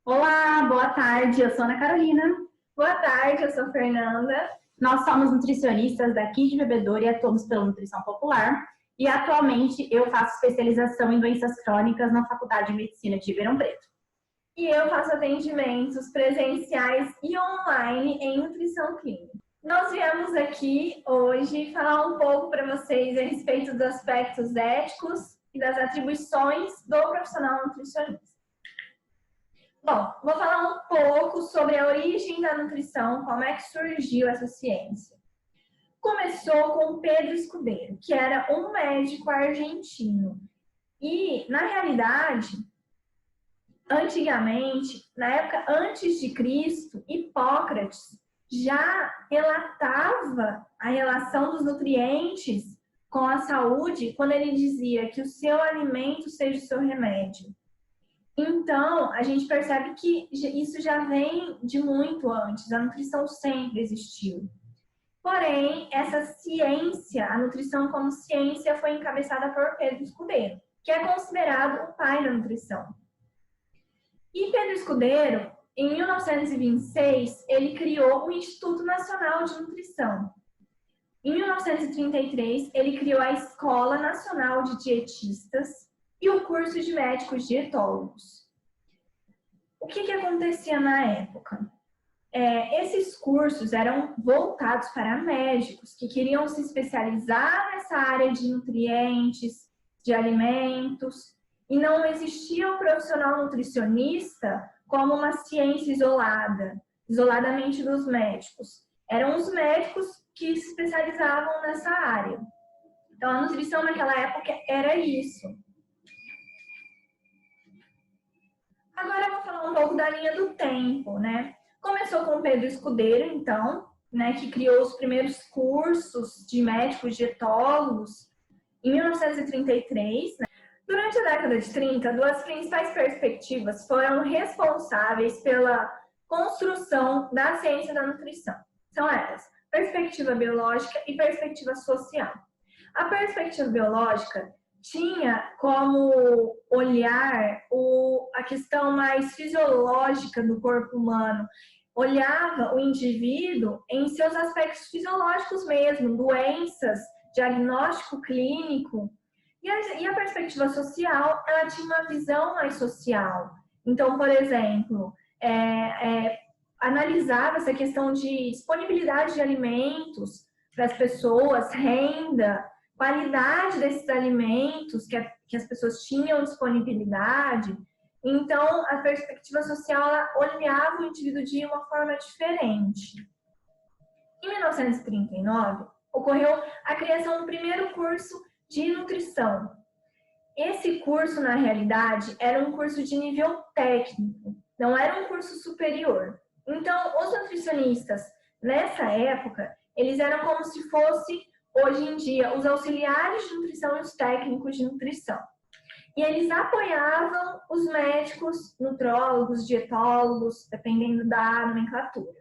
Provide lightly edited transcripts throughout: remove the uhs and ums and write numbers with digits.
Olá, boa tarde. Eu sou Ana Carolina. Boa tarde, eu sou a Fernanda. Nós somos nutricionistas daqui de Bebedouro e atuamos pela nutrição popular. E atualmente eu faço especialização em doenças crônicas na Faculdade de Medicina de Ribeirão Preto. E eu faço atendimentos presenciais e online em nutrição clínica. Nós viemos aqui hoje falar um pouco para vocês a respeito dos aspectos éticos e das atribuições do profissional nutricionista. Bom, vou falar um pouco sobre a origem da nutrição, como é que surgiu essa ciência. Começou com Pedro Escudeiro, que era um médico argentino. E, na realidade, antigamente, na época antes de Cristo, Hipócrates já relatava a relação dos nutrientes com a saúde quando ele dizia que o seu alimento seja o seu remédio. Então, a gente percebe que isso já vem de muito antes, a nutrição sempre existiu. Porém, essa ciência, a nutrição como ciência, foi encabeçada por Pedro Escudeiro, que é considerado o pai da nutrição. E Pedro Escudeiro, em 1926, ele criou o Instituto Nacional de Nutrição. Em 1933, ele criou a Escola Nacional de Dietistas e o curso de médicos dietólogos. O que acontecia na época? Esses cursos eram voltados para médicos que queriam se especializar nessa área de nutrientes, de alimentos, e não existia o profissional nutricionista como uma ciência isoladamente dos médicos. Eram os médicos que se especializavam nessa área. Então, a nutrição naquela época era isso. Agora eu vou falar um pouco da linha do tempo, né? Começou com Pedro Escudeiro, então, né, que criou os primeiros cursos de médicos dietólogos em 1933. Né? Durante a década de 30, duas principais perspectivas foram responsáveis pela construção da ciência da nutrição. São elas, perspectiva biológica e perspectiva social. A perspectiva biológica tinha como olhar a questão mais fisiológica do corpo humano, olhava o indivíduo em seus aspectos fisiológicos mesmo, doenças, diagnóstico clínico. E a perspectiva social, ela tinha uma visão mais social. Então, por exemplo, analisava essa questão de disponibilidade de alimentos para as pessoas, renda, qualidade desses alimentos que as pessoas tinham disponibilidade. Então, a perspectiva social ela olhava o indivíduo de uma forma diferente. Em 1939, ocorreu a criação do primeiro curso de nutrição. Esse curso, na realidade, era um curso de nível técnico, não era um curso superior. Então, os nutricionistas, nessa época, eles eram como se fosse, hoje em dia, os auxiliares de nutrição e os técnicos de nutrição. E eles apoiavam os médicos, nutrólogos, dietólogos, dependendo da nomenclatura.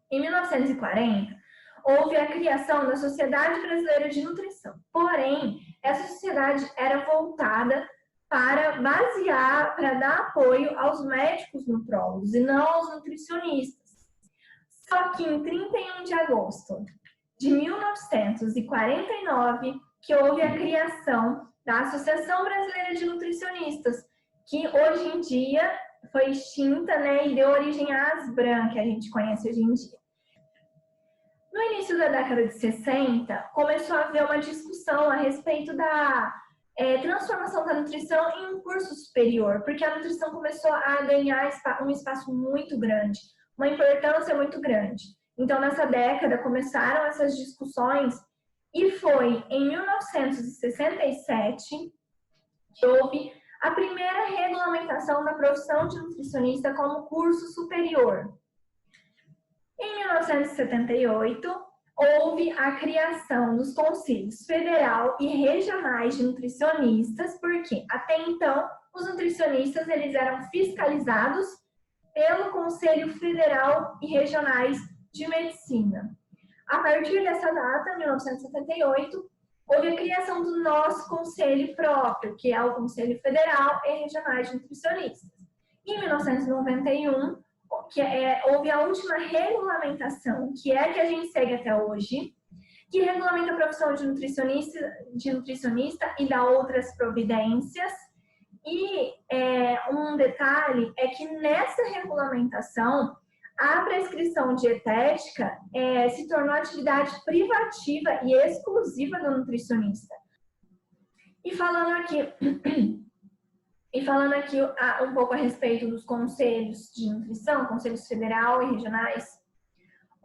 Em 1940, houve a criação da Sociedade Brasileira de Nutrição. Porém, essa sociedade era voltada para dar apoio aos médicos nutrólogos e não aos nutricionistas. Só que em 31 de agosto de 1949, que houve a criação da Associação Brasileira de Nutricionistas, que hoje em dia foi extinta, né, e deu origem à ASBRAN, que a gente conhece hoje em dia. No início da década de 60, começou a haver uma discussão a respeito da transformação da nutrição em um curso superior, porque a nutrição começou a ganhar um espaço muito grande, uma importância muito grande. Então, nessa década, começaram essas discussões e foi em 1967 que houve a primeira regulamentação da profissão de nutricionista como curso superior. Em 1978, houve a criação dos Conselhos Federal e Regionais de Nutricionistas, porque até então os nutricionistas eles eram fiscalizados pelo Conselho Federal e Regionais de Medicina. A partir dessa data, 1978, houve a criação do nosso conselho próprio, que é o Conselho Federal e Regionais de Nutricionistas. Em 1991, houve a última regulamentação, que é a que a gente segue até hoje, que regulamenta a profissão de nutricionista e dá outras providências. E um detalhe é que nessa regulamentação, a prescrição dietética se tornou atividade privativa e exclusiva do nutricionista. E falando aqui um pouco a respeito dos conselhos de nutrição, conselhos federal e regionais,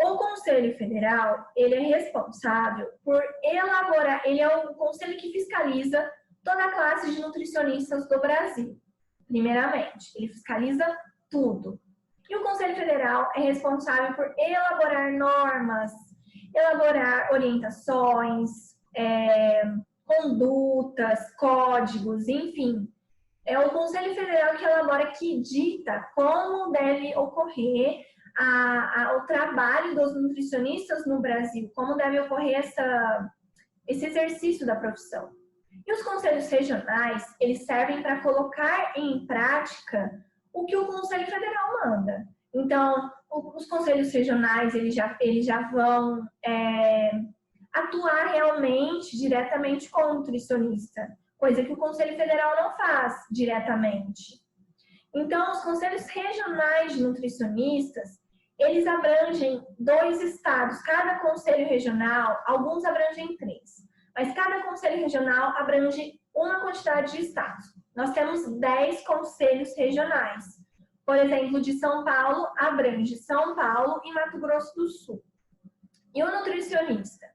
o Conselho Federal, ele é responsável por elaborar, ele é o conselho que fiscaliza toda a classe de nutricionistas do Brasil, primeiramente. Ele fiscaliza tudo. E o Conselho Federal é responsável por elaborar normas, elaborar orientações, condutas, códigos, enfim. É o Conselho Federal que elabora, que dita como deve ocorrer o trabalho dos nutricionistas no Brasil, como deve ocorrer esse exercício da profissão. E os conselhos regionais, eles servem para colocar em prática o que o Conselho Federal manda. Então, os conselhos regionais, eles já vão atuar realmente, diretamente com o nutricionista, coisa que o Conselho Federal não faz diretamente. Então, os conselhos regionais de nutricionistas, eles abrangem 2 estados. Cada conselho regional, alguns abrangem 3, mas cada conselho regional abrange uma quantidade de estados. Nós temos 10 conselhos regionais. Por exemplo, de São Paulo, abrange São Paulo e Mato Grosso do Sul. E o nutricionista,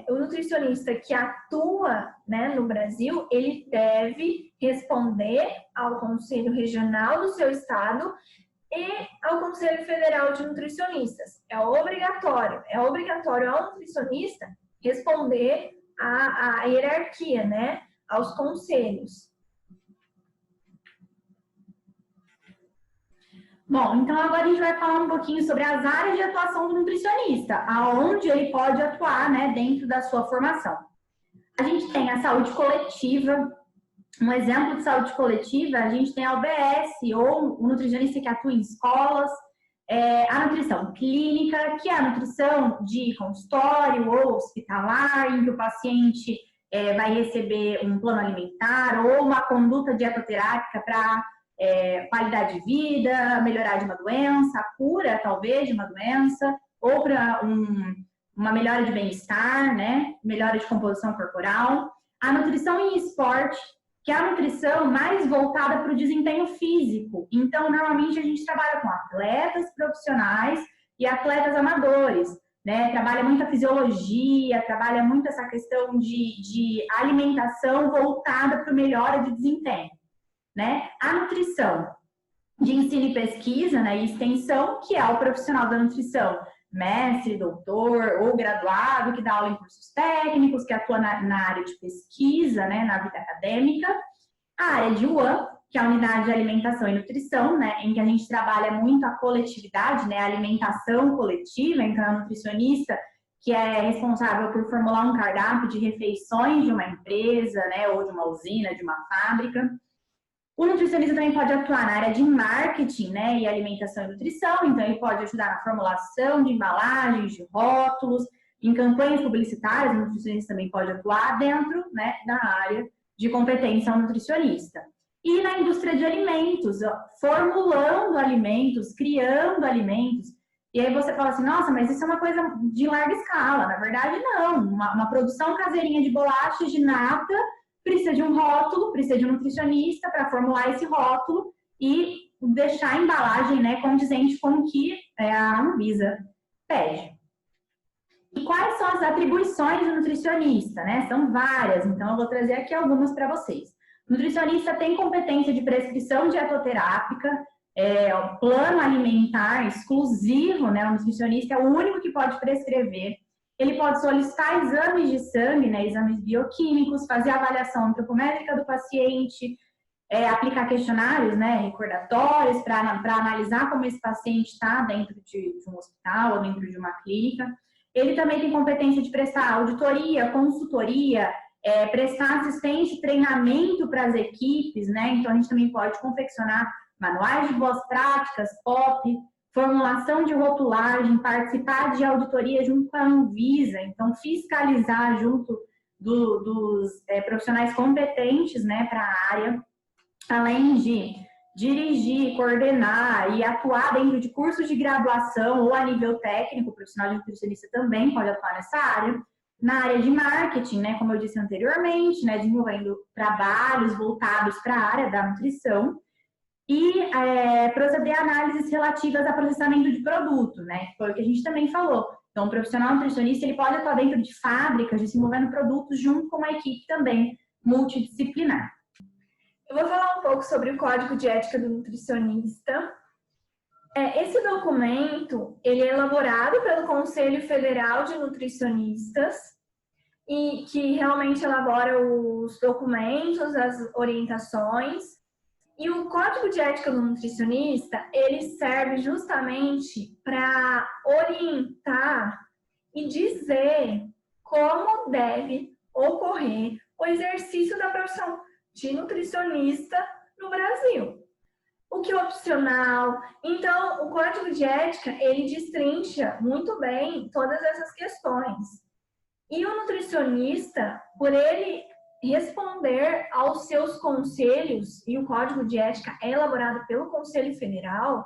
o nutricionista que atua, né, no Brasil, ele deve responder ao Conselho Regional do seu estado e ao Conselho Federal de Nutricionistas. É obrigatório ao nutricionista responder à hierarquia, né, aos conselhos. Bom, então agora a gente vai falar um pouquinho sobre as áreas de atuação do nutricionista, aonde ele pode atuar, né, dentro da sua formação. A gente tem a saúde coletiva. Um exemplo de saúde coletiva, a gente tem a UBS, ou o nutricionista que atua em escolas, a nutrição clínica, que é a nutrição de consultório ou hospitalar, em que o paciente vai receber um plano alimentar ou uma conduta dietoterápica para qualidade de vida, melhorar de uma doença, a cura, talvez, de uma doença, ou para uma melhora de bem-estar, né? Melhora de composição corporal. A nutrição em esporte, que é a nutrição mais voltada para o desempenho físico. Então, normalmente, a gente trabalha com atletas profissionais e atletas amadores, né? Trabalha muito a fisiologia, trabalha muito essa questão de alimentação voltada para melhora de desempenho, né? A nutrição de ensino e pesquisa, né, e extensão, que é o profissional da nutrição, mestre, doutor ou graduado, que dá aula em cursos técnicos, que atua na área de pesquisa, né, na vida acadêmica. A área de UAN, que é a unidade de alimentação e nutrição, né, em que a gente trabalha muito a coletividade, né, a alimentação coletiva. Então, é o nutricionista que é responsável por formular um cardápio de refeições de uma empresa, né, ou de uma usina, de uma fábrica. O nutricionista também pode atuar na área de marketing, né, e alimentação e nutrição, então ele pode ajudar na formulação de embalagens, de rótulos, em campanhas publicitárias. O nutricionista também pode atuar dentro, né, da área de competência ao nutricionista. E na indústria de alimentos, formulando alimentos, criando alimentos. E aí você fala assim, nossa, mas isso é uma coisa de larga escala. Na verdade, não. Uma produção caseirinha de bolachas, de nata, precisa de um rótulo, precisa de um nutricionista para formular esse rótulo e deixar a embalagem, né, condizente com o que a Anvisa pede. E quais são as atribuições do nutricionista, né? São várias, então eu vou trazer aqui algumas para vocês. O nutricionista tem competência de prescrição dietoterápica, o plano alimentar exclusivo, né? O nutricionista é o único que pode prescrever. Ele pode solicitar exames de sangue, né, exames bioquímicos, fazer avaliação antropométrica do paciente, aplicar questionários, né, recordatórios para analisar como esse paciente está dentro de um hospital ou dentro de uma clínica. Ele também tem competência de prestar auditoria, consultoria, prestar assistência e treinamento para as equipes, né? Então, a gente também pode confeccionar manuais de boas práticas, POP, formulação de rotulagem, participar de auditoria junto com a Anvisa, então fiscalizar junto dos profissionais competentes, né, para a área, além de dirigir, coordenar e atuar dentro de cursos de graduação ou a nível técnico, o profissional de nutricionista também pode atuar nessa área. Na área de marketing, né, como eu disse anteriormente, né, desenvolvendo trabalhos voltados para a área da nutrição e proceder a análises relativas a processamento de produto, né, que foi o que a gente também falou. Então, o profissional nutricionista ele pode atuar dentro de fábricas, desenvolvendo produtos junto com uma equipe também multidisciplinar. Eu vou falar um pouco sobre o Código de Ética do Nutricionista. Esse documento, ele é elaborado pelo Conselho Federal de Nutricionistas e que realmente elabora os documentos, as orientações. E o Código de Ética do Nutricionista, ele serve justamente para orientar e dizer como deve ocorrer o exercício da profissão de nutricionista no Brasil. O que é opcional. Então, o Código de Ética, ele destrincha muito bem todas essas questões. E o nutricionista, por ele responder aos seus conselhos, e o Código de Ética é elaborado pelo Conselho Federal,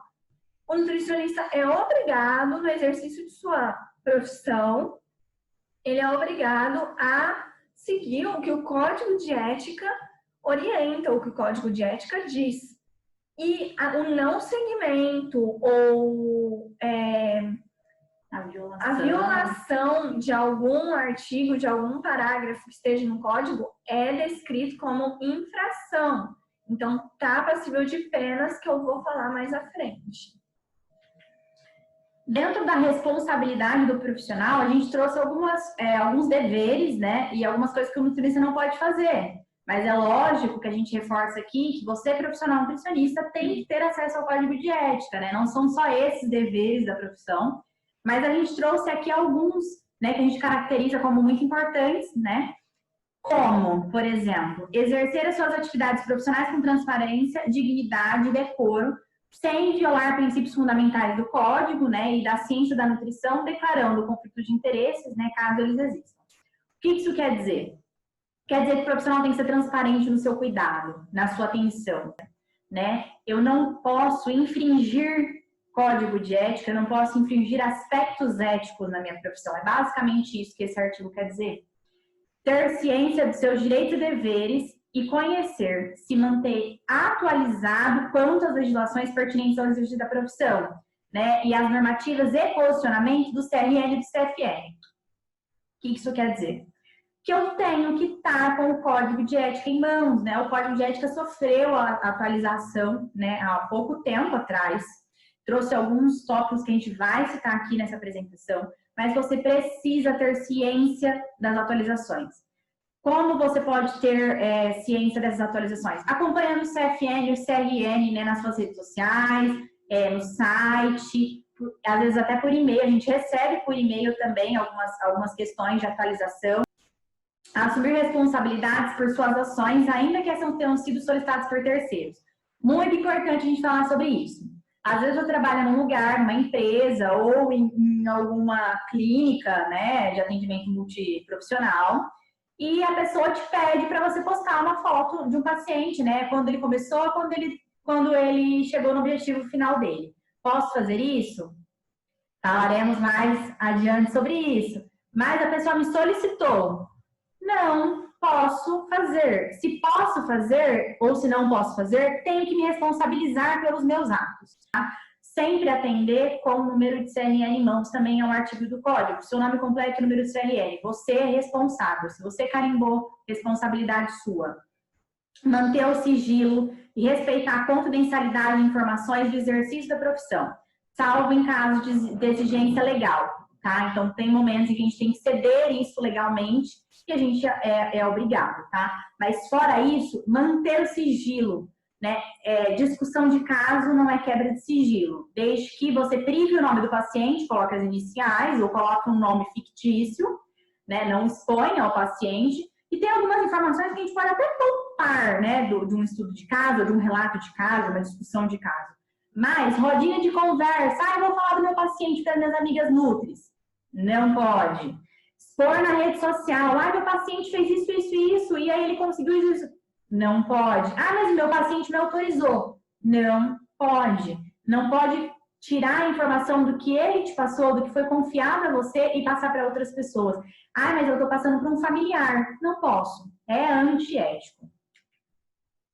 o nutricionista é obrigado, no exercício de sua profissão, ele é obrigado a seguir o que o Código de Ética orienta, o que o Código de Ética diz. E o não seguimento ou a violação de algum artigo, de algum parágrafo que esteja no código é descrito como infração. Então, está passível de penas que eu vou falar mais à frente. Dentro da responsabilidade do profissional, a gente trouxe alguns deveres, né, e algumas coisas que o nutricionista não pode fazer. Mas é lógico que a gente reforça aqui que você, profissional nutricionista, tem que ter acesso ao Código de Ética, né? Não são só esses deveres da profissão, mas a gente trouxe aqui alguns, né, que a gente caracteriza como muito importantes, né? Como, por exemplo, exercer as suas atividades profissionais com transparência, dignidade e decoro, sem violar princípios fundamentais do Código, né, e da ciência da nutrição, declarando conflitos de interesses, né, caso eles existam. O que isso quer dizer? Quer dizer que o profissional tem que ser transparente no seu cuidado, na sua atenção, né? Eu não posso infringir código de ética, eu não posso infringir aspectos éticos na minha profissão. É basicamente isso que esse artigo quer dizer. Ter ciência dos seus direitos e deveres e conhecer, se manter atualizado quanto às legislações pertinentes ao exercício da profissão, né? E as normativas e posicionamentos do CRN e do CFN. O que isso quer dizer? Que eu tenho que estar com o Código de Ética em mãos, né? O Código de Ética sofreu a atualização, né, há pouco tempo atrás. Trouxe alguns tópicos que a gente vai citar aqui nessa apresentação, mas você precisa ter ciência das atualizações. Como você pode ter ciência dessas atualizações? Acompanhando o CFN e o CRN, né, nas suas redes sociais, no site, às vezes até por e-mail. A gente recebe por e-mail também algumas questões de atualização. Assumir responsabilidades por suas ações, ainda que essas tenham sido solicitadas por terceiros. Muito importante a gente falar sobre isso. Às vezes eu trabalho num lugar, numa empresa ou em alguma clínica, né, de atendimento multiprofissional, e a pessoa te pede para você postar uma foto de um paciente, né, quando ele começou, quando ele chegou no objetivo final dele. Posso fazer isso? Falaremos mais adiante sobre isso. Mas a pessoa me solicitou. Não posso fazer. Se posso fazer ou se não posso fazer, tenho que me responsabilizar pelos meus atos. Tá? Sempre atender com o número de CRN em mãos, também é um artigo do código. Seu nome completo e número de CRN. Você é responsável. Se você carimbou, responsabilidade sua. Manter o sigilo e respeitar a confidencialidade de informações do exercício da profissão, salvo em caso de exigência legal. Tá? Então, tem momentos em que a gente tem que ceder isso legalmente e a gente é obrigado, tá? Mas fora isso, manter o sigilo, né? Discussão de caso não é quebra de sigilo, desde que você prive o nome do paciente, coloque as iniciais ou coloque um nome fictício, né? Não exponha ao paciente E tem algumas informações que a gente pode até poupar, né, de um estudo de caso, de um relato de caso, uma discussão de caso. Mas, rodinha de conversa, eu vou falar do meu paciente para minhas amigas nutris. Não pode. Expor na rede social, meu paciente fez isso, isso e isso, e aí ele conseguiu isso. Não pode. Mas meu paciente me autorizou. Não pode. Não pode tirar a informação do que ele te passou, do que foi confiado a você e passar para outras pessoas. Mas eu estou passando para um familiar. Não posso. É antiético.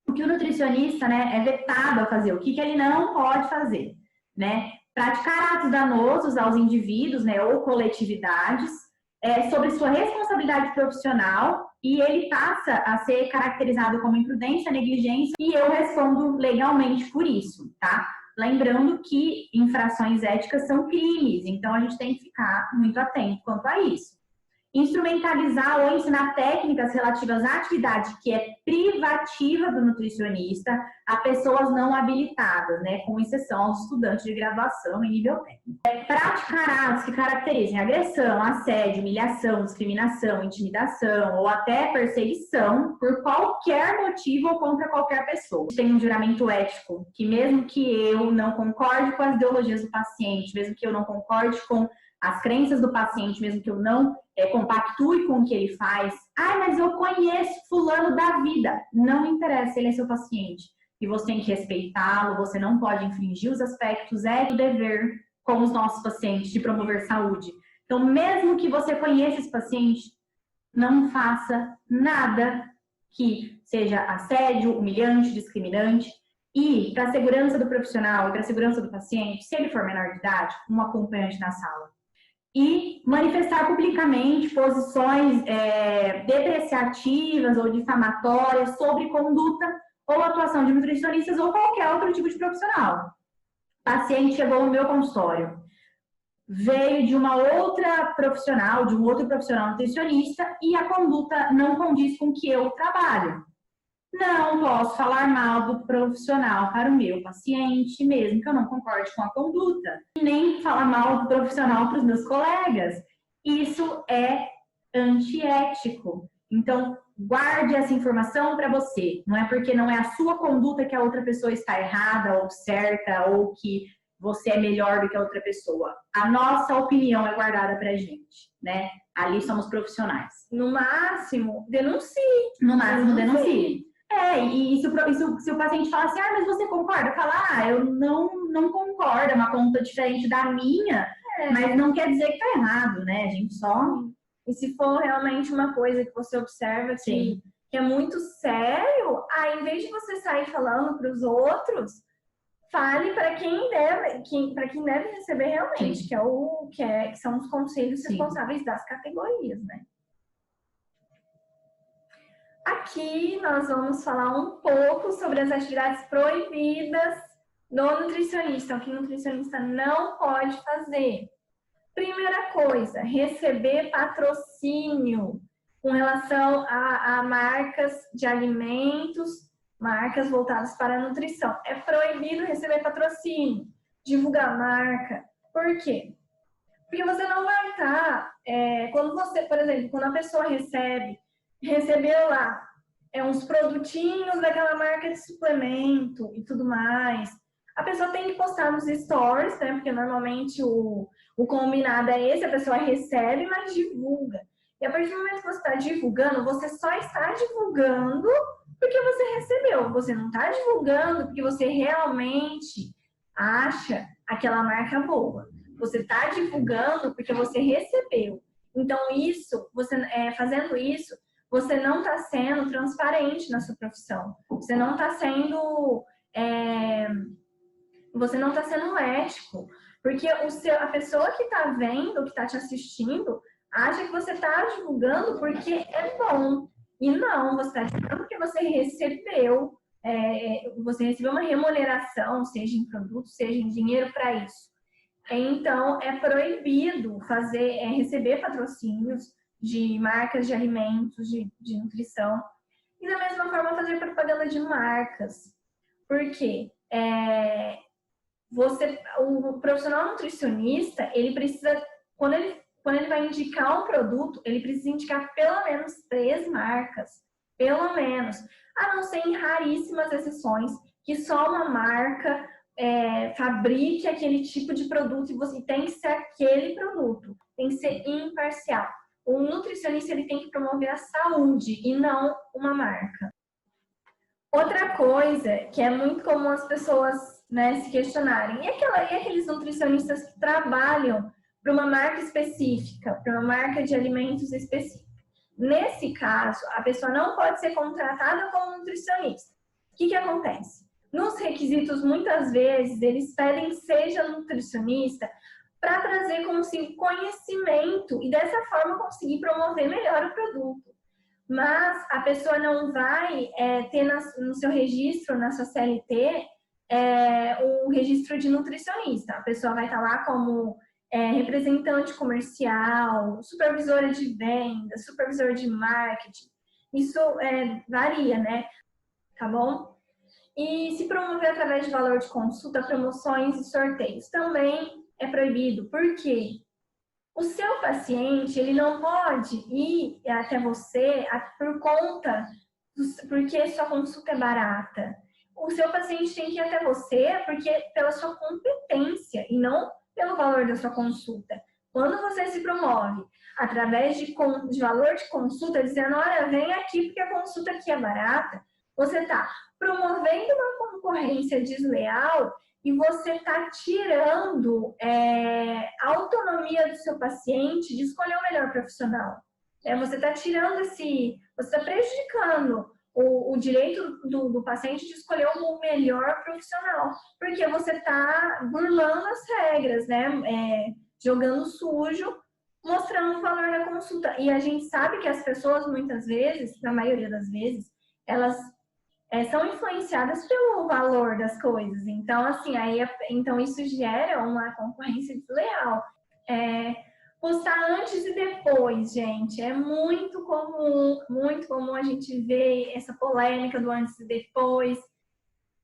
O que o nutricionista, né, é vetado a fazer, o que ele não pode fazer, né? Praticar atos danosos aos indivíduos, né, ou coletividades, sobre sua responsabilidade profissional, e ele passa a ser caracterizado como imprudência, negligência, e eu respondo legalmente por isso, tá? Lembrando que infrações éticas são crimes, então a gente tem que ficar muito atento quanto a isso. Instrumentalizar ou ensinar técnicas relativas à atividade que é privativa do nutricionista a pessoas não habilitadas, né, com exceção aos estudantes de graduação em nível técnico. Praticar atos que caracterizem agressão, assédio, humilhação, discriminação, intimidação ou até perseguição por qualquer motivo ou contra qualquer pessoa. Tem um juramento ético que mesmo que eu não concorde com as ideologias do paciente, mesmo que eu não concorde com as crenças do paciente, mesmo que eu não compactue com o que ele faz. Mas eu conheço fulano da vida. Não interessa, ele é seu paciente. E você tem que respeitá-lo, você não pode infringir os aspectos do dever com os nossos pacientes de promover saúde. Então, mesmo que você conheça esse paciente, não faça nada que seja assédio, humilhante, discriminante. E para a segurança do profissional e para a segurança do paciente, se ele for menor de idade, um acompanhante na sala. E manifestar publicamente posições depreciativas ou difamatórias sobre conduta ou atuação de nutricionistas ou qualquer outro tipo de profissional. O paciente chegou no meu consultório, veio de uma outra profissional, de um outro profissional nutricionista e a conduta não condiz com o que eu trabalho. Não posso falar mal do profissional para o meu paciente, mesmo que eu não concorde com a conduta. E nem falar mal do profissional para os meus colegas. Isso é antiético. Então, guarde essa informação para você. Não é porque não é a sua conduta que a outra pessoa está errada ou certa ou que você é melhor do que a outra pessoa. A nossa opinião é guardada para a gente, né? Ali somos profissionais. No máximo, denuncie. No máximo, denuncie. E se o paciente fala assim, mas você concorda? Fala, eu não concordo, é uma conduta diferente da minha, mas não quer dizer que tá errado, né? A gente só... E se for realmente uma coisa que você observa que é muito sério, em vez de você sair falando para os outros, fale para quem deve receber realmente, que são os conselhos responsáveis das categorias, né? Aqui nós vamos falar um pouco sobre as atividades proibidas do nutricionista, o que o nutricionista não pode fazer. Primeira coisa, receber patrocínio com relação a marcas de alimentos, marcas voltadas para a nutrição. É proibido receber patrocínio, divulgar marca. Por quê? Porque você não vai estar... quando você, por exemplo, quando a pessoa recebeu lá uns produtinhos daquela marca de suplemento e tudo mais. A pessoa tem que postar nos stories, né? Porque normalmente o combinado é esse, a pessoa recebe, mas divulga. E a partir do momento que você está divulgando, você só está divulgando porque você recebeu. Você não está divulgando porque você realmente acha aquela marca boa. Você está divulgando porque você recebeu. Então, fazendo isso, você não está sendo transparente na sua profissão. Você não está sendo ético. Porque a pessoa que está vendo, que está te assistindo, acha que você está divulgando porque é bom. E não, você está divulgando porque você recebeu uma remuneração, seja em produto, seja em dinheiro para isso. Então, é proibido receber patrocínios de marcas de alimentos, de nutrição. E da mesma forma fazer propaganda de marcas. Por quê? O profissional nutricionista, ele precisa, quando ele quando ele vai indicar um produto, ele precisa indicar pelo menos 3 marcas. Pelo menos. A não ser em raríssimas exceções, que só uma marca fabrique aquele tipo de produto e você tem que ser aquele produto. Tem que ser imparcial. O nutricionista ele tem que promover a saúde e não uma marca. Outra coisa que é muito comum as pessoas, né, se questionarem, e aqueles nutricionistas que trabalham para uma marca específica, para uma marca de alimentos específica. Nesse caso, a pessoa não pode ser contratada como nutricionista. O que acontece? Nos requisitos, muitas vezes, eles pedem que seja nutricionista para trazer consigo conhecimento e dessa forma conseguir promover melhor o produto. Mas a pessoa não vai ter no seu registro, na sua CLT, o registro de nutricionista. A pessoa vai estar lá como representante comercial, supervisora de venda, supervisor de marketing. Isso varia, né? Tá bom? E se promover através de valor de consulta, promoções e sorteios também é proibido. Por quê? O seu paciente, ele não pode ir até você por conta, porque sua consulta é barata. O seu paciente tem que ir até você pela sua competência e não pelo valor da sua consulta. Quando você se promove através de valor de consulta, dizendo, olha, vem aqui porque a consulta aqui é barata, você está promovendo uma concorrência desleal e você está tirando a autonomia do seu paciente de escolher o melhor profissional. Você está tirando você está prejudicando o direito do paciente de escolher o melhor profissional, porque você está burlando as regras, né? Jogando sujo, mostrando o valor da consulta. E a gente sabe que as pessoas, muitas vezes, na maioria das vezes, elas são influenciadas pelo valor das coisas. Então, assim, então isso gera uma concorrência desleal. Postar antes e depois, gente, é muito comum a gente ver essa polêmica do antes e depois. O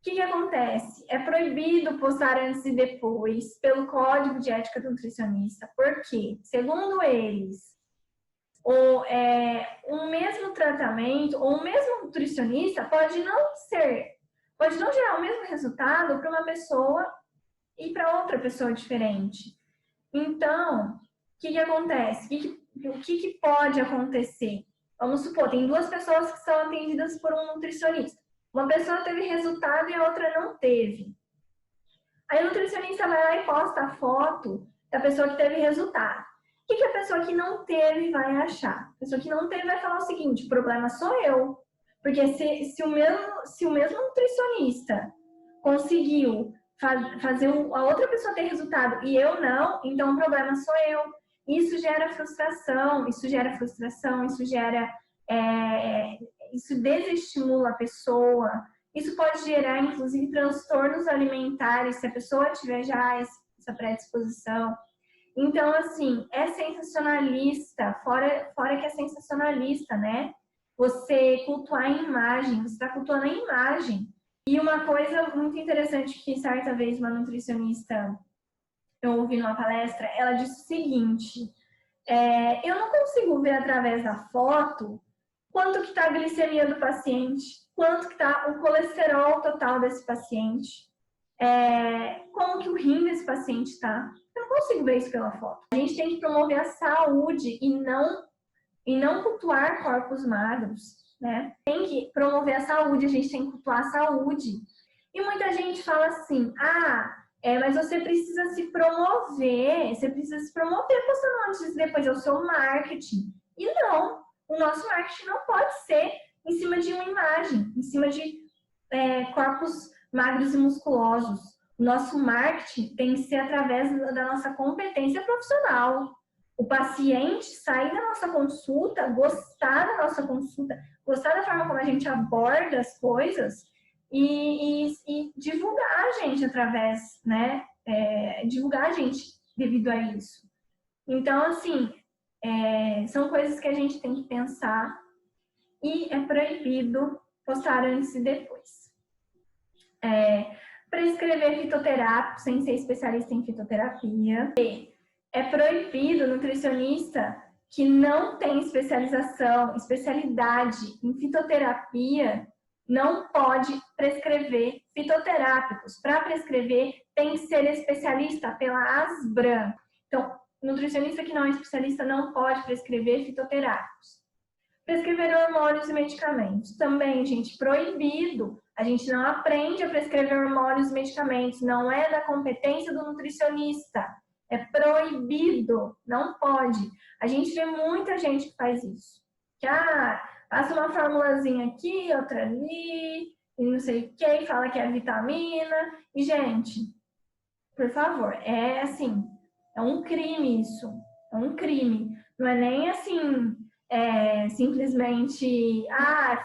que acontece? É proibido postar antes e depois pelo Código de Ética do Nutricionista, porque, segundo eles, um mesmo tratamento ou um mesmo nutricionista pode não gerar o mesmo resultado para uma pessoa e para outra pessoa diferente. Então, o que acontece? O que pode acontecer? Vamos supor, tem 2 pessoas que são atendidas por um nutricionista. Uma pessoa teve resultado e a outra não teve. Aí o nutricionista vai lá e posta a foto da pessoa que teve resultado. O que a pessoa que não teve vai achar? A pessoa que não teve vai falar o seguinte, o problema sou eu. Porque se o mesmo nutricionista conseguiu fazer a outra pessoa ter resultado e eu não, então o problema sou eu. Isso gera frustração, isso desestimula a pessoa. Isso pode gerar, inclusive, transtornos alimentares se a pessoa tiver já essa predisposição. Então, assim, é sensacionalista, fora que é sensacionalista, né? Você cultuar a imagem, você está cultuando a imagem. E uma coisa muito interessante que certa vez uma nutricionista, eu ouvi numa palestra, ela disse o seguinte, eu não consigo ver através da foto quanto que está a glicemia do paciente, quanto que está o colesterol total desse paciente, como que o rim desse paciente está. Eu não consigo ver isso pela foto. A gente tem que promover a saúde e não cultuar corpos magros, né? Tem que promover a saúde, a gente tem que cultuar a saúde. E muita gente fala assim, mas você precisa se promover postando antes e depois, é o seu marketing. E não, o nosso marketing não pode ser em cima de uma imagem, em cima de corpos magros e musculosos. O nosso marketing tem que ser através da nossa competência profissional. O paciente sair da nossa consulta, gostar da nossa consulta, gostar da forma como a gente aborda as coisas e divulgar a gente através, né? Divulgar a gente devido a isso. Então, assim, são coisas que a gente tem que pensar e é proibido postar antes e depois. Prescrever fitoterápico sem ser especialista em fitoterapia. É proibido o nutricionista que não tem especialidade em fitoterapia, não pode prescrever fitoterápicos. Para prescrever, tem que ser especialista pela ASBRAM. Então, nutricionista que não é especialista não pode prescrever fitoterápicos. Prescrever hormônios e medicamentos. Também, gente, proibido. A gente não aprende a prescrever hormônios e medicamentos. Não é da competência do nutricionista. É proibido. Não pode. A gente vê muita gente que faz isso. Que, passa uma formulazinha aqui, outra ali, e não sei o que, fala que é vitamina. E, gente, por favor, é assim, é um crime isso. É um crime. Não é nem assim... simplesmente,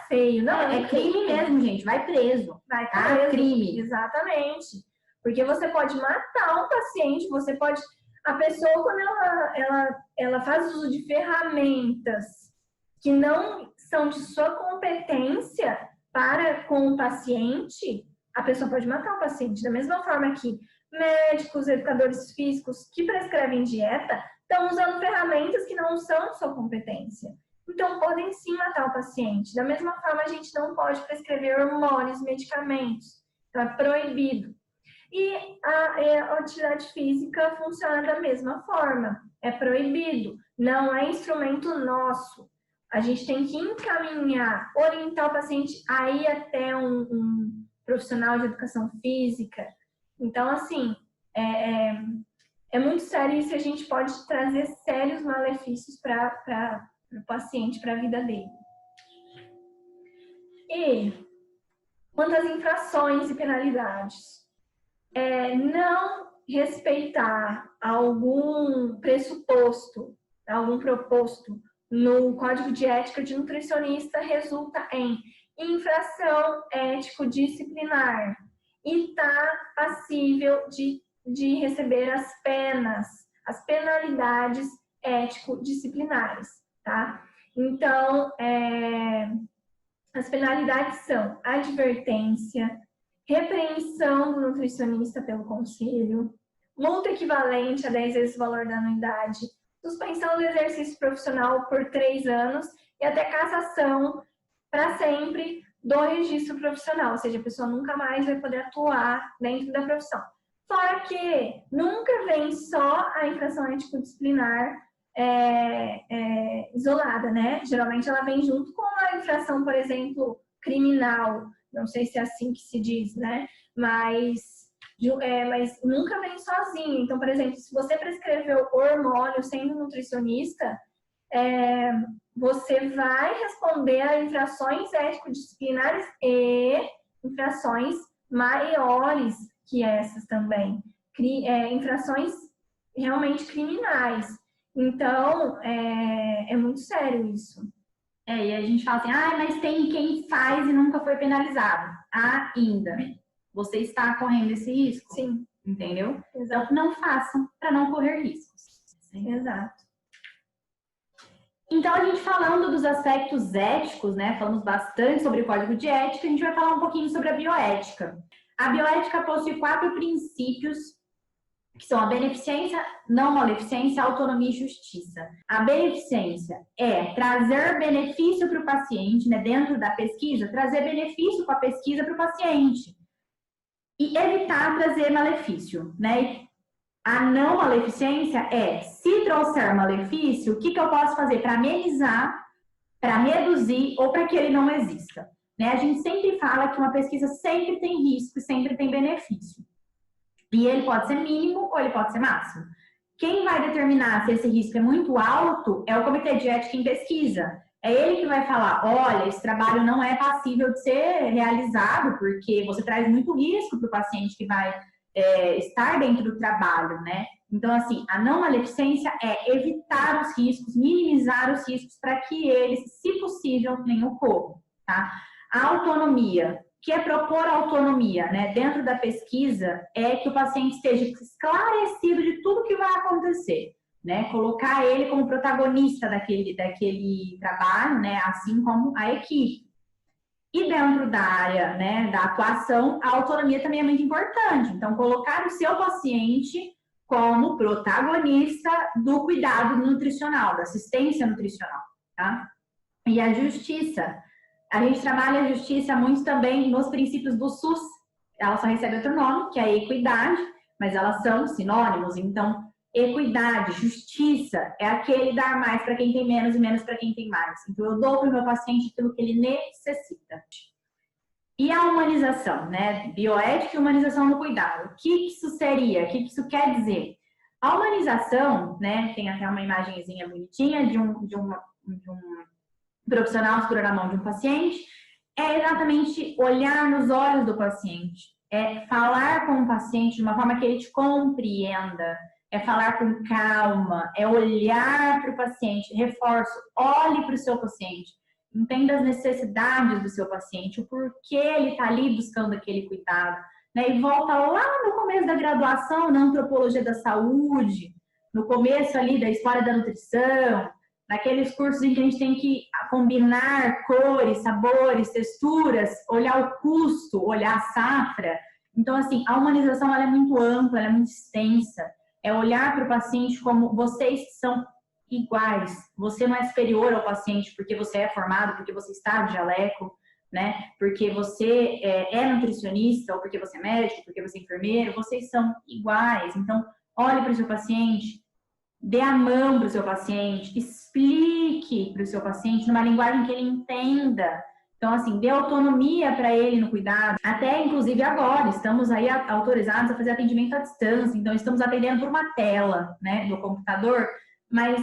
feio. Não, é crime mesmo, gente. Vai preso. Vai preso. Crime. Exatamente. Porque você pode matar um paciente, você pode... A pessoa, quando ela faz uso de ferramentas que não são de sua competência para com o paciente, a pessoa pode matar o paciente. Da mesma forma que médicos, educadores físicos que prescrevem dieta estão usando ferramentas que não são de sua competência. Então, podem sim matar o paciente. Da mesma forma, a gente não pode prescrever hormônios, medicamentos. Então, é proibido. E a atividade física funciona da mesma forma. É proibido. Não é instrumento nosso. A gente tem que encaminhar, orientar o paciente a ir até um profissional de educação física. Então, assim, é muito sério isso, e a gente pode trazer sérios malefícios para o paciente, para a vida dele. E quanto às infrações e penalidades, não respeitar algum pressuposto, algum proposto no Código de Ética de Nutricionista resulta em infração ético-disciplinar e está passível de receber as penalidades ético-disciplinares, tá? Então, as penalidades são advertência, repreensão do nutricionista pelo conselho, multa equivalente a 10 vezes o valor da anuidade, suspensão do exercício profissional por 3 anos e até cassação para sempre do registro profissional, ou seja, a pessoa nunca mais vai poder atuar dentro da profissão. Fora que nunca vem só a infração ético-disciplinar isolada, né? Geralmente ela vem junto com a infração, por exemplo, criminal, não sei se é assim que se diz, né? Mas nunca vem sozinho. Então, por exemplo, se você prescreveu hormônio sendo nutricionista, você vai responder a infrações ético-disciplinares e infrações maiores que essas também. Infrações realmente criminais. Então, é muito sério isso. E a gente fala assim, mas tem quem faz e nunca foi penalizado. Ainda. Você está correndo esse risco? Sim. Entendeu? Exato. Então, não façam para não correr riscos. Sim. Exato. Então, a gente falando dos aspectos éticos, né? Falamos bastante sobre o código de ética, a gente vai falar um pouquinho sobre a bioética. A bioética possui 4 princípios, que são a beneficência, não maleficência, autonomia e justiça. A beneficência é trazer benefício para o paciente, né? Dentro da pesquisa, trazer benefício com a pesquisa para o paciente. E evitar trazer malefício, né? A não maleficência é, se trouxer malefício, o que eu posso fazer para amenizar, para reduzir ou para que ele não exista? Né? A gente sempre fala que uma pesquisa sempre tem risco e sempre tem benefício. E ele pode ser mínimo ou ele pode ser máximo. Quem vai determinar se esse risco é muito alto é o Comitê de Ética em Pesquisa. É ele que vai falar, olha, esse trabalho não é passível de ser realizado porque você traz muito risco para o paciente que vai estar dentro do trabalho, né? Então, assim, a não maleficência é evitar os riscos, minimizar os riscos para que eles, se possível, nem ocorram, tá? A autonomia, que é propor autonomia, né? Dentro da pesquisa, é que o paciente esteja esclarecido de tudo que vai acontecer, né? Colocar ele como protagonista daquele trabalho, né? Assim como a equipe. E dentro da área, né, da atuação, a autonomia também é muito importante. Então, colocar o seu paciente como protagonista do cuidado nutricional, da assistência nutricional, tá? E a justiça. A gente trabalha a justiça muito também nos princípios do SUS. Ela só recebe outro nome, que é a equidade, mas elas são sinônimos. Então, equidade, justiça, é aquele dar mais para quem tem menos e menos para quem tem mais. Então, eu dou para o meu paciente aquilo que ele necessita. E a humanização, né? Bioética e humanização no cuidado. O que isso seria? O que isso quer dizer? A humanização, né? Tem até uma imagenzinha bonitinha de um profissional segurando a mão de um paciente. É exatamente olhar nos olhos do paciente. É falar com o paciente de uma forma que ele te compreenda. É falar com calma. É olhar para o paciente. Reforço, olhe para o seu paciente. Entenda as necessidades do seu paciente, o porquê ele está ali buscando aquele cuidado, né? E volta lá no começo da graduação, na antropologia da saúde, no começo ali da história da nutrição, naqueles cursos em que a gente tem que combinar cores, sabores, texturas, olhar o custo, olhar a safra. Então, assim, a humanização ela é muito ampla, ela é muito extensa. É olhar para o paciente como vocês são iguais. Você não é superior ao paciente porque você é formado, porque você está de jaleco, né? Porque você é nutricionista, ou porque você é médico, porque você é enfermeiro. Vocês são iguais. Então, olhe para o seu paciente, dê a mão para o seu paciente, explique para o seu paciente numa linguagem que ele entenda. Então, assim, dê autonomia para ele no cuidado. Até, inclusive, agora, estamos aí autorizados a fazer atendimento à distância. Então, estamos atendendo por uma tela, né, do computador, mas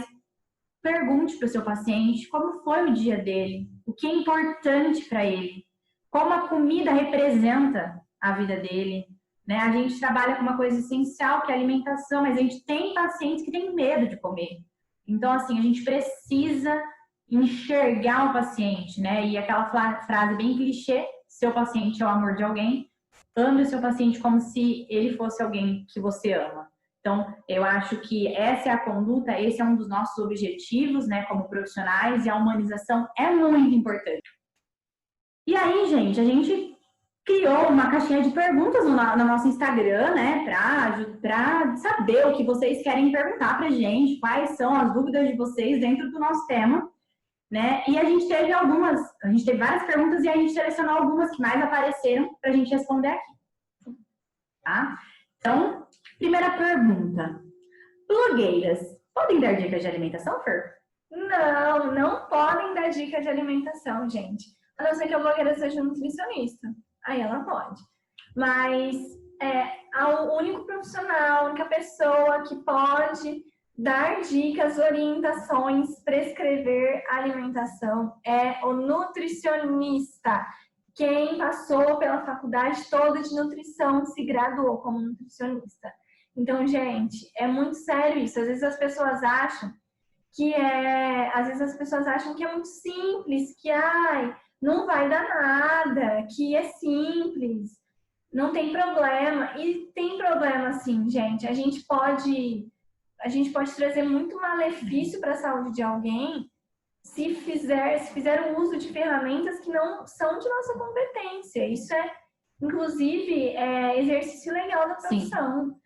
pergunte para o seu paciente como foi o dia dele, o que é importante para ele, como a comida representa a vida dele, né? A gente trabalha com uma coisa essencial que é a alimentação, mas a gente tem pacientes que têm medo de comer. Então, assim, a gente precisa enxergar o paciente, né? E aquela frase bem clichê, seu paciente é o amor de alguém, ame o seu paciente como se ele fosse alguém que você ama. Então, eu acho que essa é a conduta, esse é um dos nossos objetivos, né, como profissionais, e a humanização é muito importante. E aí, gente, a gente criou uma caixinha de perguntas no nosso Instagram, né, para saber o que vocês querem perguntar pra gente, quais são as dúvidas de vocês dentro do nosso tema, né, e a gente teve várias perguntas e a gente selecionou algumas que mais apareceram pra gente responder aqui, tá? Então, primeira pergunta. Blogueiras podem dar dicas de alimentação, Fer? Não, não podem dar dica de alimentação, gente. A não ser que a blogueira seja nutricionista. Aí ela pode. Mas o único profissional, a única pessoa que pode dar dicas, orientações, prescrever alimentação é o nutricionista. Quem passou pela faculdade toda de nutrição se graduou como nutricionista. Então, gente, é muito sério isso. Às vezes as pessoas acham que é muito simples, que não vai dar nada, que é simples, não tem problema. E tem problema sim, gente. A gente pode trazer muito malefício para a saúde de alguém se fizer o uso de ferramentas que não são de nossa competência. Isso é, inclusive, exercício legal da profissão. Sim.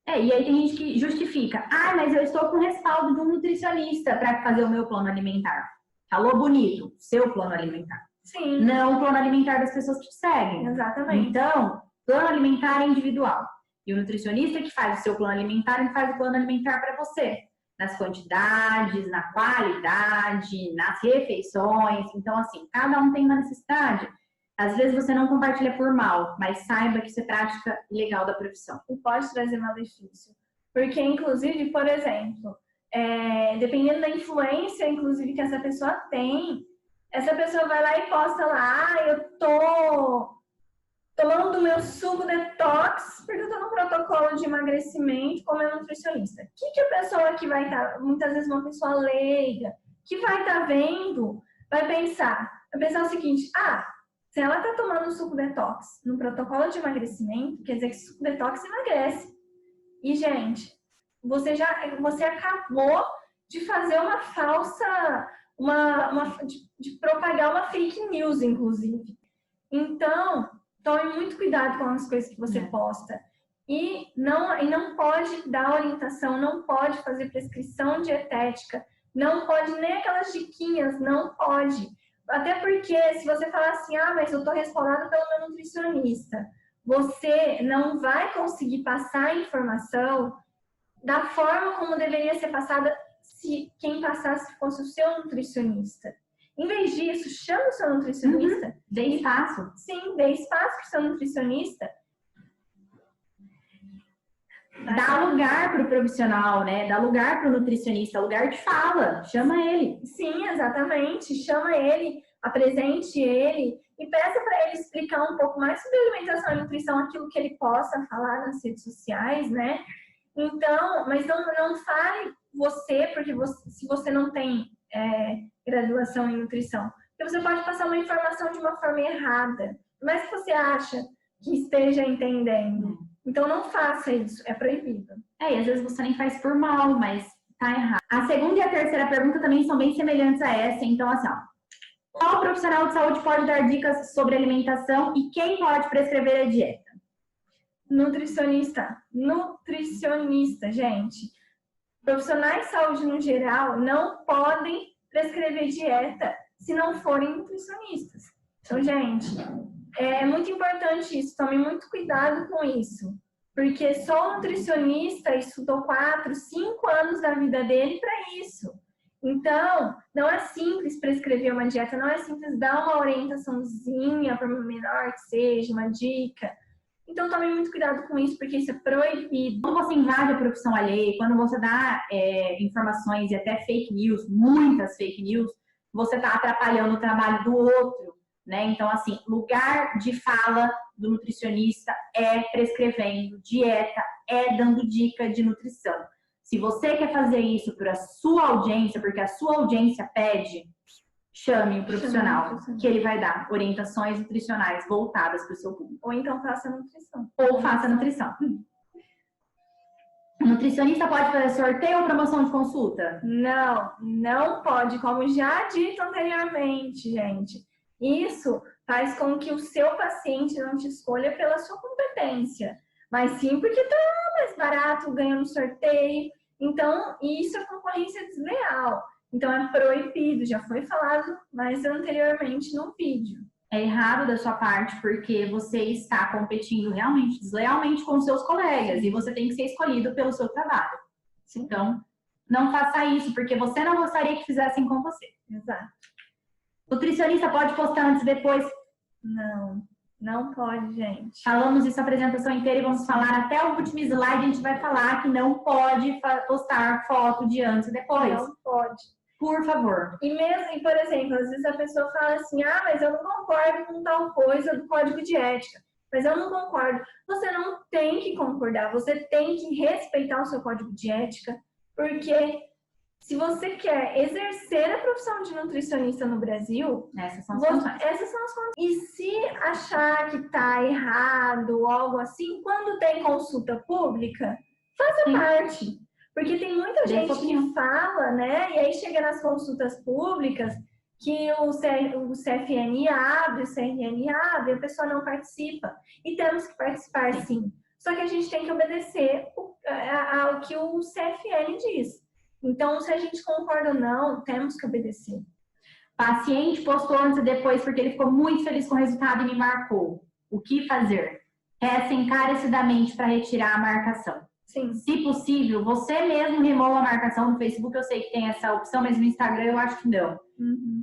E aí tem gente que justifica. Mas eu estou com respaldo de um nutricionista para fazer o meu plano alimentar. Falou bonito, seu plano alimentar. Sim. Não o plano alimentar das pessoas que te seguem. Exatamente. Então, plano alimentar é individual. E o nutricionista que faz o seu plano alimentar, ele faz o plano alimentar para você. Nas quantidades, na qualidade, nas refeições. Então, assim, cada um tem uma necessidade. Às vezes você não compartilha por mal, mas saiba que isso é prática legal da profissão. E pode trazer malefício. Porque, inclusive, por exemplo, dependendo da influência, inclusive, que essa pessoa tem, essa pessoa vai lá e posta lá, eu tô tomando meu suco detox porque eu tô no protocolo de emagrecimento como é nutricionista. O que a pessoa que vai estar, muitas vezes uma pessoa leiga, que vai estar vendo, vai pensar o seguinte, se ela tá tomando suco detox no protocolo de emagrecimento, quer dizer que suco detox emagrece. E, gente, você acabou de fazer uma falsa, de propagar uma fake news, inclusive. Então, tome muito cuidado com as coisas que você posta. E não pode dar orientação, não pode fazer prescrição dietética, não pode nem aquelas diquinhas, não pode. Até porque se você falar assim, mas eu estou respaldado pelo meu nutricionista, você não vai conseguir passar a informação da forma como deveria ser passada se quem passasse fosse o seu nutricionista. Em vez disso, chama o seu nutricionista. Dê espaço. Sim, dê espaço para o seu nutricionista. Dá lugar para o profissional, né? Dá lugar para o nutricionista, lugar de fala. Chama ele. Sim, exatamente. Chama ele, apresente ele e peça para ele explicar um pouco mais sobre alimentação e nutrição, aquilo que ele possa falar nas redes sociais, né? Então, mas não fale você, porque se você não tem graduação em nutrição, porque você pode passar uma informação de uma forma errada, mas que você acha que esteja entendendo. Então, não faça isso, é proibido. E às vezes você nem faz por mal, mas tá errado. A segunda e a terceira pergunta também são bem semelhantes a essa. Então, assim, qual profissional de saúde pode dar dicas sobre alimentação e quem pode prescrever a dieta? Nutricionista, gente. Profissionais de saúde no geral não podem prescrever dieta se não forem nutricionistas. Então, gente, é muito importante isso, tome muito cuidado com isso, porque só o nutricionista estudou 4, 5 anos da vida dele para isso. Então, não é simples prescrever uma dieta, não é simples dar uma orientaçãozinha, por menor que seja, uma dica. Então, tome muito cuidado com isso, porque isso é proibido. Quando você invade a profissão alheia, quando você dá informações e até fake news, muitas fake news, você está atrapalhando o trabalho do outro, né? Então, assim, lugar de fala do nutricionista é prescrevendo dieta, é dando dica de nutrição. Se você quer fazer isso para a sua audiência, porque a sua audiência pede, chame o profissional, que ele vai dar orientações nutricionais voltadas para o seu público. Ou então faça nutrição. Ou faça nutrição. O nutricionista pode fazer sorteio ou promoção de consulta? Não pode. Como já dito anteriormente, gente. Isso faz com que o seu paciente não te escolha pela sua competência, mas sim porque está mais barato, ganha no sorteio. Então, isso é concorrência desleal. Então, é proibido, já foi falado mais anteriormente no vídeo. É errado da sua parte, porque você está competindo realmente, deslealmente com os seus colegas, e você tem que ser escolhido pelo seu trabalho. Sim. Então, não faça isso, porque você não gostaria que fizessem com você. Exato. Nutricionista pode postar antes e depois? Não pode, gente. Falamos isso a apresentação inteira e vamos falar até o último slide, a gente vai falar que não pode postar foto de antes e depois. Não pode. Por favor. E mesmo, por exemplo, às vezes a pessoa fala assim, mas eu não concordo com tal coisa do código de ética. Mas eu não concordo. Você não tem que concordar, você tem que respeitar o seu código de ética, porque se você quer exercer a profissão de nutricionista no Brasil, essas são as condições. E se achar que tá errado ou algo assim, quando tem consulta pública, faça parte. Porque tem muita gente que fala, né? E aí chega nas consultas públicas que o CFN abre, o CRN abre, a pessoa não participa. E temos que participar, sim. Só que a gente tem que obedecer ao que o CFN diz. Então, se a gente concorda ou não, temos que obedecer. Paciente postou antes e depois porque ele ficou muito feliz com o resultado e me marcou. O que fazer? Peça encarecidamente para retirar a marcação. Sim. Se possível, você mesmo remova a marcação. No Facebook eu sei que tem essa opção, mas no Instagram eu acho que não.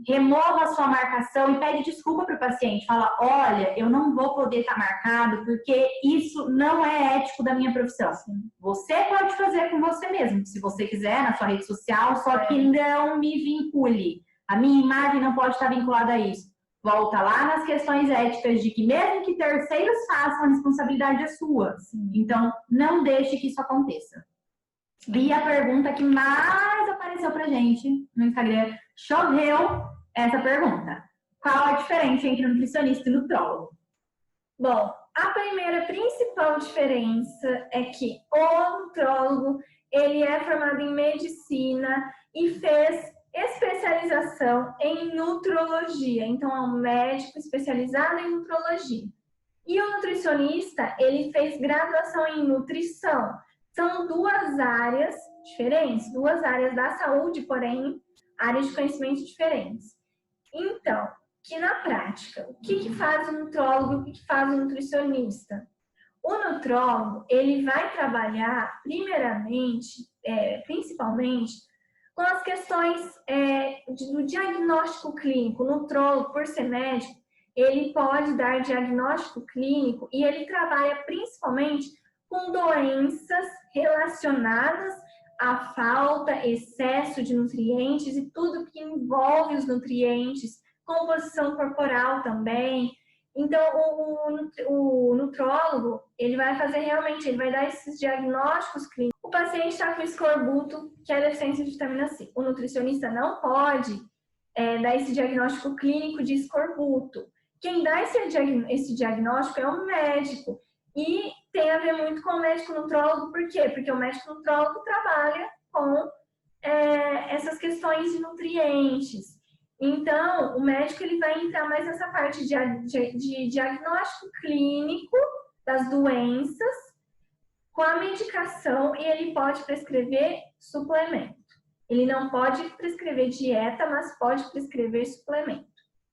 Remova a sua marcação e pede desculpa para o paciente. Fala, olha, eu não vou poder estar marcado porque isso não é ético da minha profissão. Sim. Você pode fazer com você mesmo, se você quiser, na sua rede social, só que não me vincule. A minha imagem não pode estar vinculada a isso. Volta lá nas questões éticas de que mesmo que terceiros façam, a responsabilidade é sua. Sim. Então, não deixe que isso aconteça. E a pergunta que mais apareceu pra gente no Instagram, choveu essa pergunta. Qual a diferença entre nutricionista e nutrólogo? Bom, a primeira principal diferença é que o nutrólogo, ele é formado em medicina e fez especialização em nutrologia. Então, é um médico especializado em nutrologia. E o nutricionista, ele fez graduação em nutrição. São duas áreas diferentes, duas áreas da saúde, porém, áreas de conhecimento diferentes. Então, que na prática, o que faz o nutrólogo, o que faz o nutricionista? O nutrólogo, ele vai trabalhar, primeiramente, principalmente, com as questões do diagnóstico clínico. O nutrólogo, por ser médico, ele pode dar diagnóstico clínico e ele trabalha principalmente com doenças relacionadas à falta, excesso de nutrientes e tudo que envolve os nutrientes, composição corporal também. Então, o nutrólogo, ele vai fazer realmente, ele vai dar esses diagnósticos clínicos. O paciente está com escorbuto, que é deficiência de vitamina C. O nutricionista não pode dar esse diagnóstico clínico de escorbuto. Quem dá esse diagnóstico é o médico. E tem a ver muito com o médico nutrólogo, por quê? Porque o médico nutrólogo trabalha com essas questões de nutrientes. Então, o médico ele vai entrar mais nessa parte de diagnóstico clínico das doenças, com a medicação, e ele pode prescrever suplemento. Ele não pode prescrever dieta, mas pode prescrever suplemento.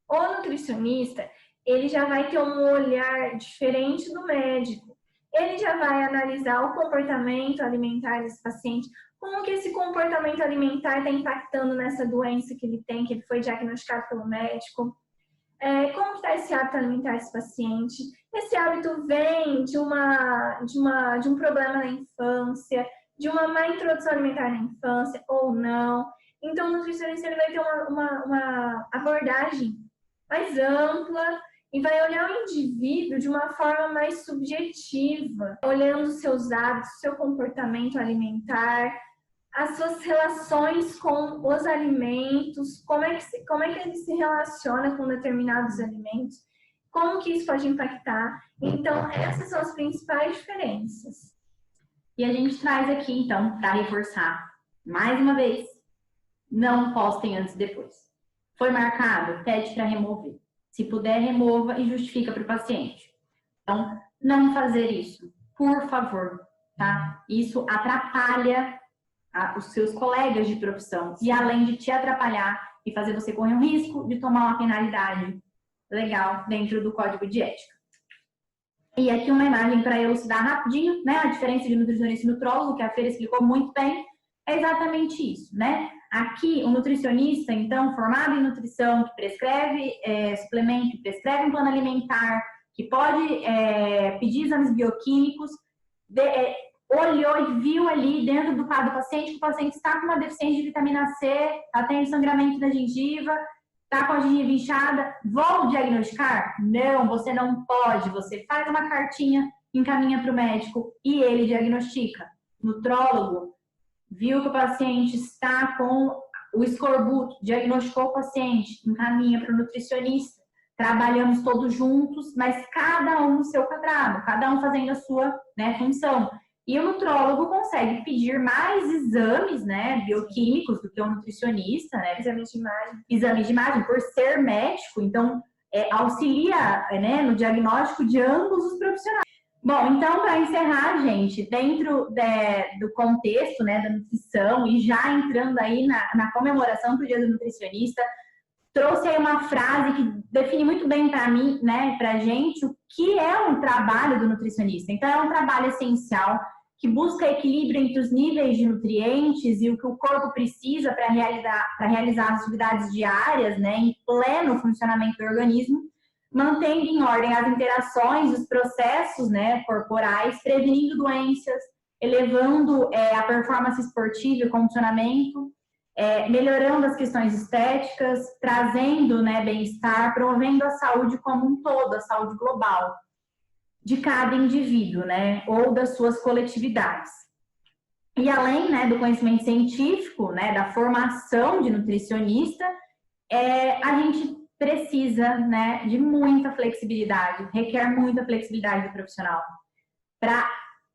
O nutricionista, ele já vai ter um olhar diferente do médico. Ele já vai analisar o comportamento alimentar desse paciente, como que esse comportamento alimentar está impactando nessa doença que ele tem, que ele foi diagnosticado pelo médico. Como está esse hábito alimentar desse paciente? Esse hábito vem de um problema na infância, de uma má introdução alimentar na infância ou não. Então, o nutricionista ele vai ter uma abordagem mais ampla e vai olhar o indivíduo de uma forma mais subjetiva, olhando seus hábitos, seu comportamento alimentar, as suas relações com os alimentos, como é que ele se relaciona com determinados alimentos, como que isso pode impactar. Então, essas são as principais diferenças. E a gente traz aqui, então, para reforçar, mais uma vez, não postem antes e depois. Foi marcado? Pede para remover. Se puder, remova e justifica para o paciente. Então, não fazer isso, por favor, tá? Isso atrapalha os seus colegas de profissão e além de te atrapalhar e fazer você correr um risco de tomar uma penalidade legal dentro do código de ética. E aqui uma imagem para elucidar rapidinho, né? A diferença de nutricionista e nutrólogo, que a Feira explicou muito bem, é exatamente isso, né? Aqui, o nutricionista, então, formado em nutrição, que prescreve suplemento, que prescreve um plano alimentar, que pode pedir exames bioquímicos, olhou e viu ali dentro do quadro do paciente que o paciente está com uma deficiência de vitamina C, está tendo sangramento da gengiva, está com a gengiva inchada, vou diagnosticar? Não, você não pode. Você faz uma cartinha, encaminha para o médico e ele diagnostica. Nutrólogo, viu que o paciente está com o escorbuto, diagnosticou o paciente, encaminha para o nutricionista. Trabalhamos todos juntos, mas cada um no seu quadrado, cada um fazendo a sua função. E o nutrólogo consegue pedir mais exames, bioquímicos do que o nutricionista, exames de imagem, por ser médico, então auxilia, no diagnóstico de ambos os profissionais. Bom, então, para encerrar, gente, dentro do contexto, da nutrição e já entrando aí na comemoração do Dia do Nutricionista, trouxe aí uma frase que define muito bem para mim, pra gente, o que é um trabalho do nutricionista. Então, é um trabalho essencial que busca equilíbrio entre os níveis de nutrientes e o que o corpo precisa para realizar as atividades diárias, em pleno funcionamento do organismo, mantendo em ordem as interações, os processos corporais, prevenindo doenças, elevando a performance esportiva e o condicionamento, melhorando as questões estéticas, trazendo bem-estar, promovendo a saúde como um todo, a saúde global de cada indivíduo, ou das suas coletividades. E além, do conhecimento científico, da formação de nutricionista, a gente precisa, de muita flexibilidade, requer muita flexibilidade do profissional para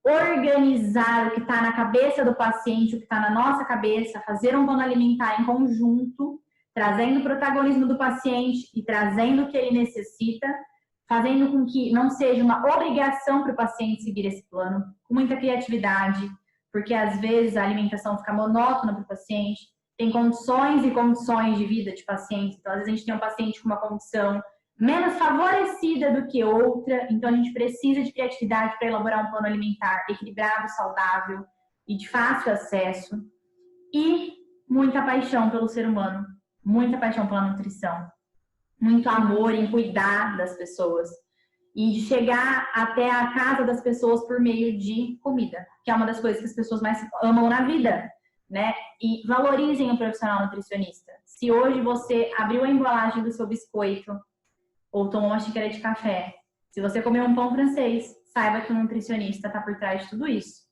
organizar o que está na cabeça do paciente, o que está na nossa cabeça, fazer um plano alimentar em conjunto, trazendo o protagonismo do paciente e trazendo o que ele necessita, fazendo com que não seja uma obrigação para o paciente seguir esse plano, com muita criatividade, porque às vezes a alimentação fica monótona para o paciente, tem condições e condições de vida de pacientes, então às vezes a gente tem um paciente com uma condição menos favorecida do que outra, então a gente precisa de criatividade para elaborar um plano alimentar equilibrado, saudável e de fácil acesso, e muita paixão pelo ser humano, muita paixão pela nutrição, muito amor em cuidar das pessoas e de chegar até a casa das pessoas por meio de comida, que é uma das coisas que as pessoas mais amam na vida, né? E valorizem o profissional nutricionista. Se hoje você abriu a embalagem do seu biscoito ou tomou uma xícara de café, se você comeu um pão francês, saiba que o nutricionista está por trás de tudo isso.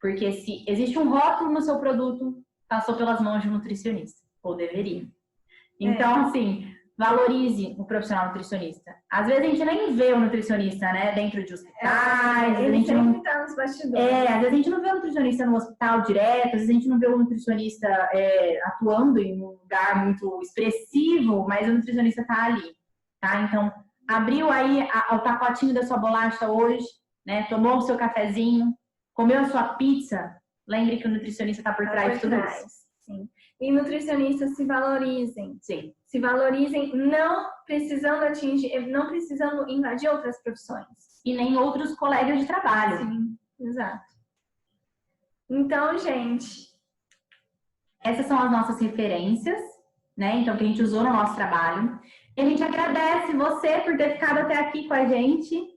Porque se existe um rótulo no seu produto, passou pelas mãos de um nutricionista, ou deveria. Então, assim, valorize o profissional nutricionista. Às vezes a gente nem vê o nutricionista, né, dentro de hospitais. Ele a gente sempre não tá nos bastidores. às vezes a gente não vê o nutricionista no hospital direto, às vezes a gente não vê o nutricionista atuando em um lugar muito expressivo, mas o nutricionista tá ali, tá? Então, abriu aí o pacotinho da sua bolacha hoje, né, tomou o seu cafezinho, comeu a sua pizza, lembre que o nutricionista tá por trás de tudo isso. Sim. E nutricionistas se valorizem. Sim. Se valorizem, não precisando invadir outras profissões. E nem outros colegas de trabalho. Sim, exato. Então, gente, essas são as nossas referências, né? Então, que a gente usou no nosso trabalho. E a gente agradece você por ter ficado até aqui com a gente.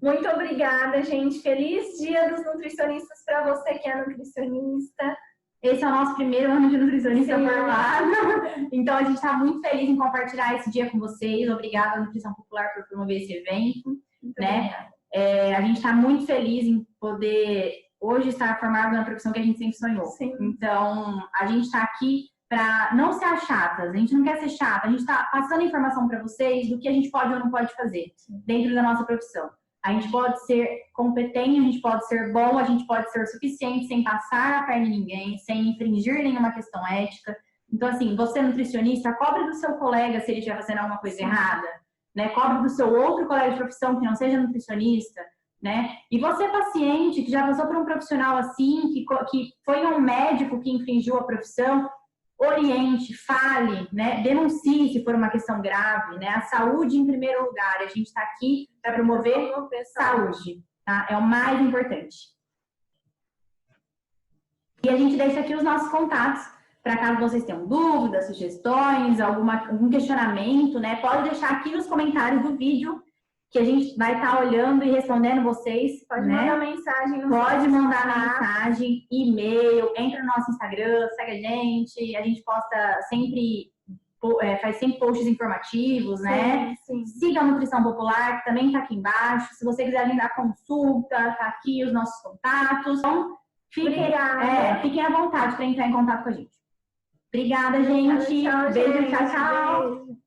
Muito obrigada, gente. Feliz Dia dos Nutricionistas para você que é nutricionista. Esse é o nosso primeiro ano de nutricionista formado. Então, a gente está muito feliz em compartilhar esse dia com vocês. Obrigada à Nutrição Popular por promover esse evento. Né? A gente está muito feliz em poder hoje estar formado na profissão que a gente sempre sonhou. Sim. Então, a gente está aqui para não ser as chatas. A gente não quer ser chata. A gente está passando informação para vocês do que a gente pode ou não pode fazer dentro da nossa profissão. A gente pode ser competente, a gente pode ser bom, a gente pode ser suficiente sem passar a perna em ninguém, sem infringir nenhuma questão ética. Então, assim, você nutricionista, cobre do seu colega se ele estiver fazendo alguma coisa errada, né? Cobre do seu outro colega de profissão que não seja nutricionista, né? E você, paciente, que já passou por um profissional assim, que foi um médico que infringiu a profissão, oriente, fale, né? Denuncie se for uma questão grave, né? A saúde em primeiro lugar. A gente está aqui para promover saúde, tá? É o mais importante. E a gente deixa aqui os nossos contatos para caso vocês tenham dúvidas, sugestões, algum questionamento, né? Pode deixar aqui nos comentários do vídeo que a gente vai estar olhando e respondendo vocês. Pode mandar mensagem. Pode mandar mensagem, e-mail, entra no nosso Instagram, segue a gente posta sempre, faz sempre posts informativos, né? Sim. Siga a Nutrição Popular, que também está aqui embaixo. Se você quiser agendar consulta, tá aqui os nossos contatos. Então, fiquem à vontade para entrar em contato com a gente. Obrigada, gente. Tchau, Beijo, gente. tchau. Beijo.